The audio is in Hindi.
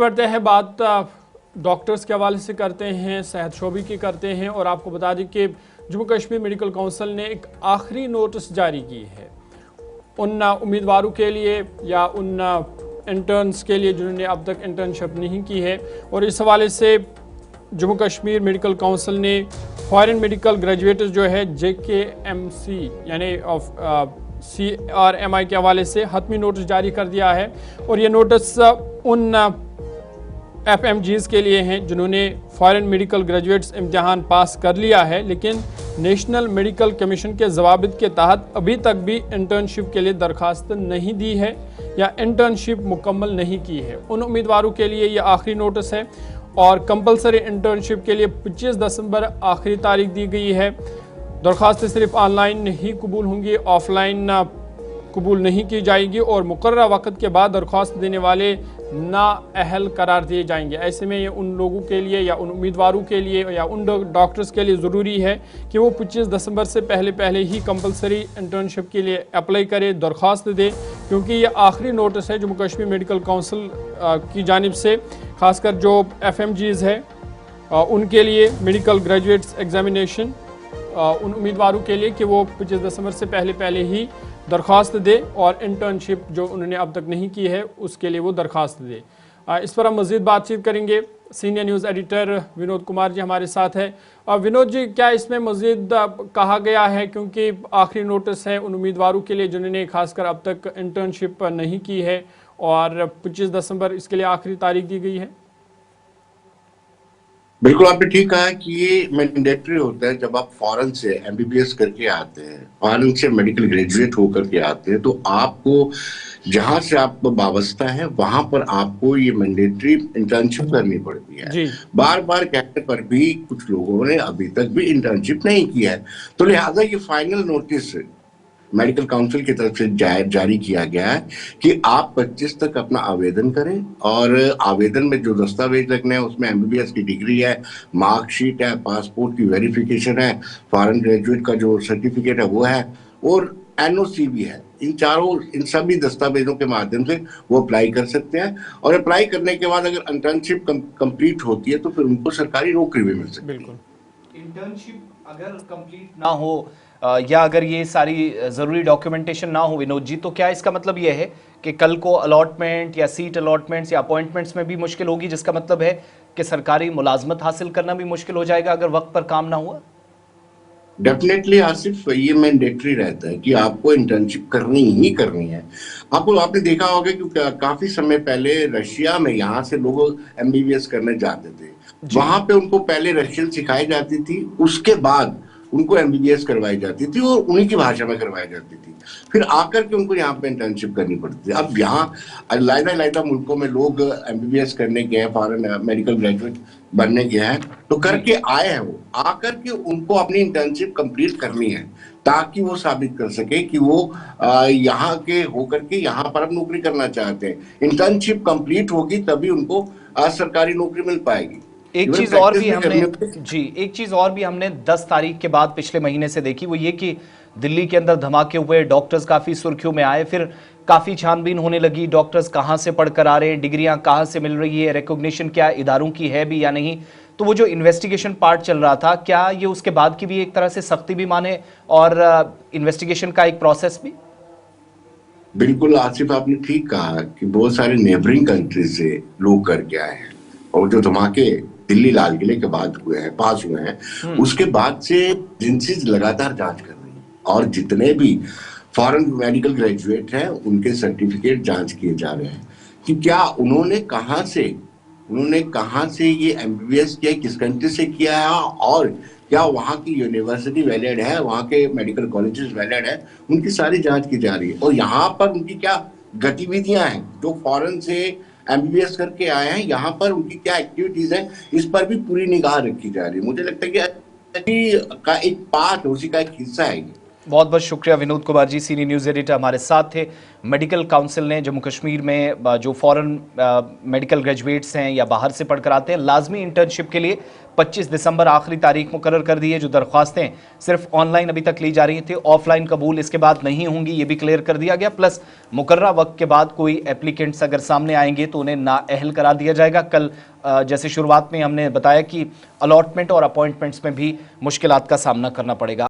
बढ़ते हैं बात डॉक्टर्स के हवाले से करते हैं, सेहत शोबे की करते हैं और आपको बता दें कि जम्मू कश्मीर मेडिकल काउंसिल ने एक आखिरी नोटिस जारी की है उन उम्मीदवारों के लिए या उन इंटर्न्स के लिए जिन्होंने अब तक इंटर्नशिप नहीं की है। और इस हवाले से जम्मू कश्मीर मेडिकल काउंसिल ने फॉरेन मेडिकल ग्रेजुएट्स जो है JKMC यानी CRMI के हवाले से हतमी नोटिस जारी कर दिया है। और ये नोटिस उन FMGs के लिए हैं जिन्होंने फॉरेन मेडिकल ग्रेजुएट्स इम्तिहान पास कर लिया है लेकिन नेशनल मेडिकल कमीशन के ज़वाबित के तहत अभी तक भी इंटर्नशिप के लिए दरखास्त नहीं दी है या इंटर्नशिप मुकम्मल नहीं की है। उन उम्मीदवारों के लिए ये आखिरी नोटिस है और कंपलसरी इंटर्नशिप के लिए 25 दिसंबर आखिरी तारीख दी गई है। दरखास्तें सिर्फ ऑनलाइन ही कबूल होंगी, ऑफलाइन कबूल नहीं की जाएगी और मुकर्रर वक्त के बाद दरख्वास्त देने वाले नाअहल करार दिए जाएंगे। ऐसे में ये उन लोगों के लिए या उन उम्मीदवारों के लिए या उन डॉक्टर्स के लिए ज़रूरी है कि वो 25 दिसंबर से पहले ही कंपलसरी इंटर्नशिप के लिए अप्लाई करें, दरख्वास्त दें, क्योंकि ये आखिरी नोटिस है जम्मू कश्मीर मेडिकल काउंसिल की जानिब से, ख़ासकर जो FMGs है उनके लिए मेडिकल ग्रेजुएट्स एग्जामिनेशन उन उम्मीदवारों के लिए कि वो 25 दिसंबर से पहले ही दरख्वास्त दे और इंटर्नशिप जो उन्होंने अब तक नहीं की है उसके लिए वो दरख्वास्त दे। इस पर हम मज़ीद बातचीत करेंगे। Senior news editor Vinod Kumar ji हमारे साथ है। विनोद जी, क्या इसमें मज़ीद कहा गया है, क्योंकि आखिरी नोटिस है उन उम्मीदवारों के लिए जिन्होंने खासकर अब तक इंटर्नशिप नहीं की है और 25 दिसंबर इसके लिए आखिरी तारीख दी गई है? बिल्कुल, आपने ठीक कहा कि ये मैंडेटरी होता है। जब आप फॉरेन से MBBS करके आते हैं, फॉरेन से मेडिकल ग्रेजुएट होकर के आते हैं, तो आपको जहां से आप वाबस्ता है वहां पर आपको ये मैंडेटरी इंटर्नशिप करनी पड़ती है। बार बार कहने पर भी कुछ लोगों ने अभी तक भी इंटर्नशिप नहीं किया है, तो लिहाजा ये फाइनल नोटिस मेडिकल काउंसिल की तरफ से जारी किया गया है कि आप 25 तक अपना आवेदन करें और आवेदन में जो दस्तावेज लगने हैं उसमें MBBS की डिग्री है, मार्कशीट है, पासपोर्ट की वेरिफिकेशन है, फॉरेन ग्रेजुएट का जो सर्टिफिकेट है वो है और NOC भी है। इन सभी दस्तावेजों के माध्यम से वो अप्लाई कर सकते हैं और अप्लाई करने के बाद अगर इंटर्नशिप कंप्लीट होती है तो फिर उनको सरकारी नौकरी भी मिल सकती है। बिल्कुल, इंटर्नशिप अगर कंप्लीट ना हो या अगर ये सारी ज़रूरी डॉक्यूमेंटेशन ना हो विनोद जी, तो क्या इसका मतलब ये है कि कल को अलॉटमेंट या सीट अलॉटमेंट्स या अपॉइंटमेंट्स में भी मुश्किल होगी, जिसका मतलब है कि सरकारी मुलाजमत हासिल करना भी मुश्किल हो जाएगा अगर वक्त पर काम ना हुआ? डेफिनेटली आसिफ, ये मैंडेटरी रहता है कि आपको इंटर्नशिप करनी ही करनी है। आपने देखा होगा कि काफी समय पहले रशिया में यहाँ से लोग MBBS करने जाते थे, वहां पे उनको पहले रशियन सिखाई जाती थी, उसके बाद उनको MBBS करवाई जाती थी और उन्हीं की भाषा में करवाई जाती थी, फिर आकर के उनको यहाँ पे इंटर्नशिप करनी पड़ती थी। अब यहाँ अलग-अलग मुल्कों में लोग MBBS करने गए हैं, फॉरेन मेडिकल ग्रेजुएट बनने गए हैं, तो करके आए हैं, वो आकर के उनको अपनी इंटर्नशिप कंप्लीट करनी है ताकि वो साबित कर सके कि वो यहाँ के होकर के यहाँ पर अब नौकरी करना चाहते हैं। इंटर्नशिप कंप्लीट होगी तभी उनको सरकारी नौकरी मिल पाएगी। एक चीज और भी हमने 10 तारीख के बाद पिछले महीने से देखी, वो ये कि दिल्ली के अंदर धमाके हुए, डॉक्टर्स काफी सुर्खियों में आए, फिर काफी छानबीन होने लगी, डॉक्टर्स कहां से पढ़कर आ रहे हैं, डिग्रियां कहां से मिल रही है, रिकॉग्निशन क्या इदारों की है भी या नहीं। तो वो जो इन्वेस्टिगेशन पार्ट चल रहा था, क्या ये उसके बाद की भी एक तरह से सख्ती भी माने और इन्वेस्टिगेशन का एक प्रोसेस भी? बिल्कुल आसिफ, आपने ठीक कहा कि बहुत सारे नेबरिंग कंट्री से लोग करके आए हैं और जो धमाके दिल्ली लाल किले के बाद पास हुए हैं, उसके बाद से एजेंसीज लगातार जांच कर रही है और जितने भी फॉरेन मेडिकल ग्रेजुएट हैं उनके सर्टिफिकेट जांच किए जा रहे हैं कि क्या उन्होंने कहां से ये MBBS किया, किस कंट्री से किया है और क्या वहां की यूनिवर्सिटी वैलिड है, वहां के मेडिकल कॉलेजेस वैलिड है, उनकी सारी जांच की जा रही है। और यहाँ पर उनकी क्या गतिविधियां हैं, जो फॉरेन से MBBS करके आए हैं, यहाँ पर उनकी क्या एक्टिविटीज हैं, इस पर भी पूरी निगाह रखी जा रही है। मुझे लगता है कि का एक पार्ट, उसी का एक हिस्सा है बहुत बहुत शुक्रिया विनोद कुमार जी, सीनियर न्यूज़ एडिटर हमारे साथ थे। मेडिकल काउंसिल ने जम्मू कश्मीर में जो फॉरेन मेडिकल ग्रेजुएट्स हैं या बाहर से पढ़कर आते हैं, लाजमी इंटर्नशिप के लिए 25 दिसंबर आखिरी तारीख मुकर्रर कर दी है। जो दरख्वास्तें सिर्फ ऑनलाइन अभी तक ली जा रही थी, ऑफलाइन कबूल इसके बाद नहीं होंगी, ये भी क्लियर कर दिया गया। प्लस मुकर्रर वक्त के बाद कोई एप्लीकेंट्स अगर सामने आएंगे तो उन्हें नाअहल करार दिया जाएगा। कल जैसे शुरुआत में हमने बताया कि अलॉटमेंट और अपॉइंटमेंट्स में भी मुश्किलात का सामना करना पड़ेगा।